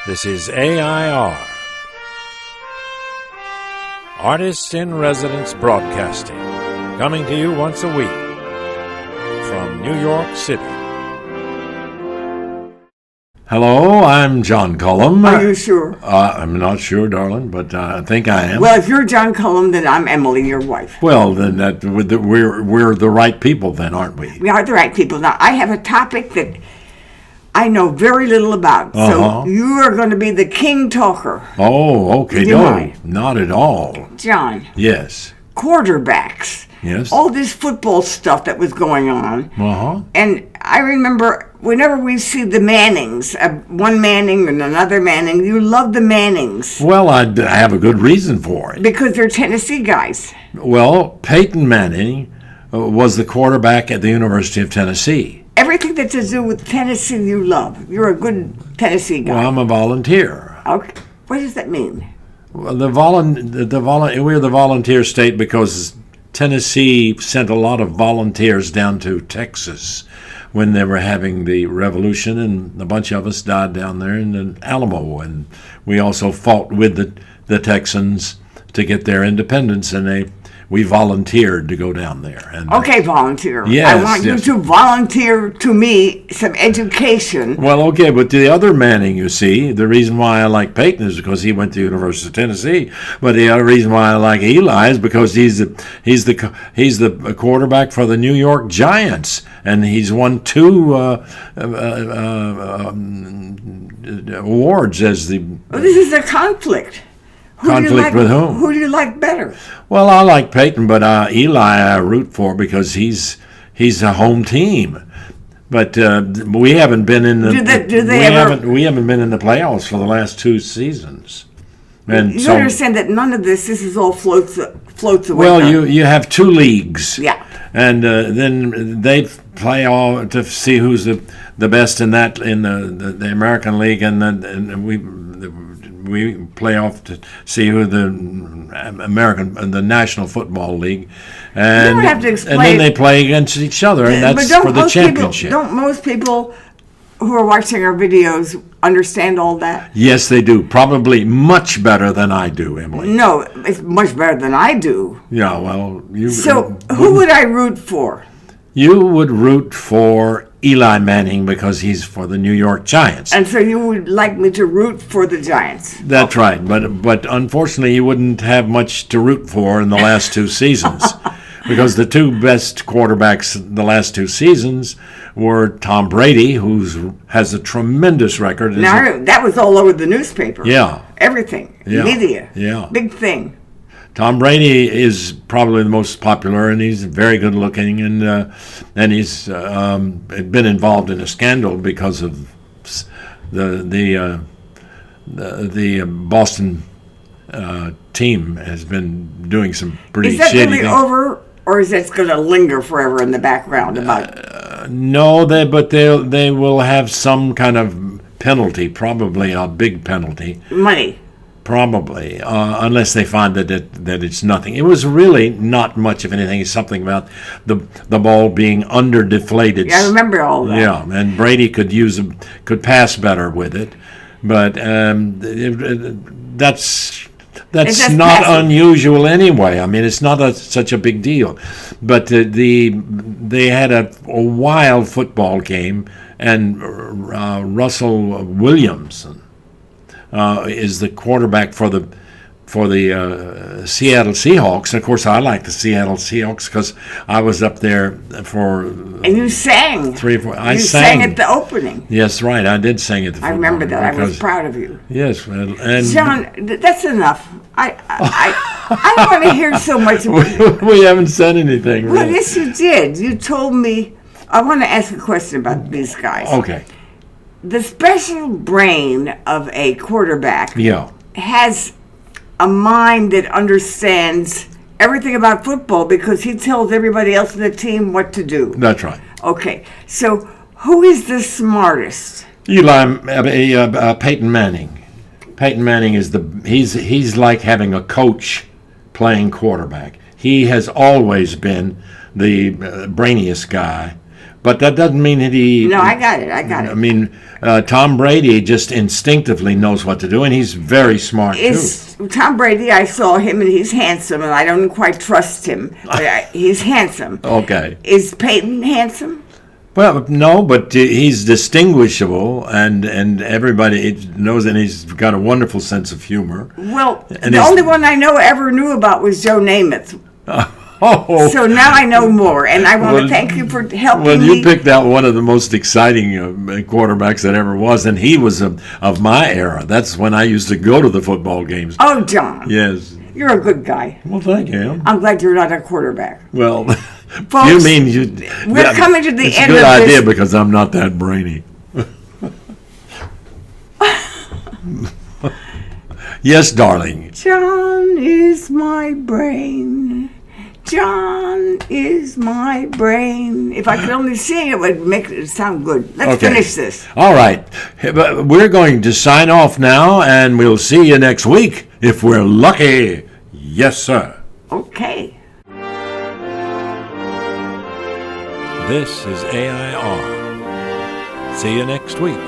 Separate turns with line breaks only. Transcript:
This is AI.R. Artists in Residence Broadcasting, coming to you once a week from New York City. Hello, I'm John Cullum.
Are you sure?
I'm not sure, darling, but I think I am.
Well, if you're John Cullum, then I'm Emily, your wife.
Well, then we're the right people, then, aren't we?
We are the right people. Now, I have a topic that I know very little about, so you are going to be the king talker.
Oh, okay. No, not at all.
John.
Yes.
Quarterbacks.
Yes.
All this football stuff that was going on. And I remember whenever we see the Mannings, one Manning and another Manning, you love the Mannings.
Well, I have a good reason for it.
Because they're Tennessee guys.
Well, Peyton Manning was the quarterback at the University of Tennessee.
Everything that has to do with Tennessee you love. You're a good Tennessee guy.
Well, I'm a volunteer.
Okay. What does that mean?
Well, we're the volunteer state because Tennessee sent a lot of volunteers down to Texas when they were having the revolution, and a bunch of us died down there in the Alamo, and we also fought with the Texans to get their independence, and we volunteered to go down there. And,
okay, volunteer.
Yes,
I want you to volunteer to me some education.
Well, okay, but the other Manning, you see, the reason why I like Peyton is because he went to the University of Tennessee. But the other reason why I like Eli is because he's the quarterback for the New York Giants, and he's won 2 awards as the.
Well, this is a conflict.
Conflict with whom?
Who do you like better?
Well, I like Peyton, but Eli I root for because he's a home team. But we haven't been in the we haven't been in the playoffs for the last 2 seasons. And
you understand that none of this is all floats away.
Well, you have 2 leagues.
Yeah.
And then they play all to see who's the best in the American League, and we play off to see who the National Football League, and
you don't have to explain.
And then they play against each other, and that's for the championship.
Don't most people who are watching our videos understand all that?
Yes, they do. Probably much better than I do, Emily.
No, it's much better than I do.
Yeah, well, you.
So who would I root for?
You would root for Eli Manning because he's for the New York Giants.
And so you would like me to root for the Giants?
That's right. But unfortunately, you wouldn't have much to root for in the last 2 seasons because the 2 best quarterbacks in the last 2 seasons were Tom Brady, who has a tremendous record.
Now, that was all over the newspaper.
Yeah.
Everything.
Yeah.
Media.
Yeah.
Big thing.
Tom Brady is probably the most popular, and he's very good looking, and he's been involved in a scandal because of the Boston team has been doing some pretty shitty things. Is that really
over, or is it going to linger forever in the background?
No, they will have some kind of penalty, probably a big penalty.
Money.
Probably, unless they find that it's nothing. It was really not much of anything. It's something about the ball being under deflated.
Yeah, I remember all that.
Yeah, and Brady could pass better with it, but that's not unusual anyway. I mean, it's not such a big deal. But they had a wild football game, and Russell Williamson is the quarterback for the Seattle Seahawks. And of course, I like the Seattle Seahawks because I was up there for.
And you sang.
3 or 4. I
sang at the opening.
Yes, right. I did sing at the.
I remember that. I was proud of you.
Yes, and
John, that's enough. I don't want to hear so much.
We haven't said anything.
Well,
really.
yes, you did. You told me. I want to ask a question about these guys.
Okay.
The special brain of a quarterback has a mind that understands everything about football because he tells everybody else in the team what to do.
That's right.
Okay, so who is the smartest?
Peyton Manning. Peyton Manning is he's like having a coach playing quarterback. He has always been the brainiest guy. But that doesn't mean that he...
No, I got it. I
mean, Tom Brady just instinctively knows what to do, and he's very smart, too.
Tom Brady, I saw him, and he's handsome, and I don't quite trust him. He's handsome.
Okay.
Is Peyton handsome?
Well, no, but he's distinguishable, and everybody knows that he's got a wonderful sense of humor.
Well,
and
the only one I ever knew about was Joe Namath.
Oh.
So now I know more, and I want to thank you for helping me.
Well, you picked out one of the most exciting quarterbacks that ever was, and he was of my era. That's when I used to go to the football games.
Oh, John.
Yes.
You're a good guy.
Well, thank you.
I'm glad you're not a quarterback.
Well,
folks,
you mean you...
We're coming to the
it's
end
a
of
good
this.
idea because I'm not that brainy. Yes, darling.
John is my brain. John is my brain. If I could only sing, it would make it sound good. Let's finish this.
All right. We're going to sign off now, and we'll see you next week if we're lucky. Yes, sir.
Okay.
This is AI.R. See you next week.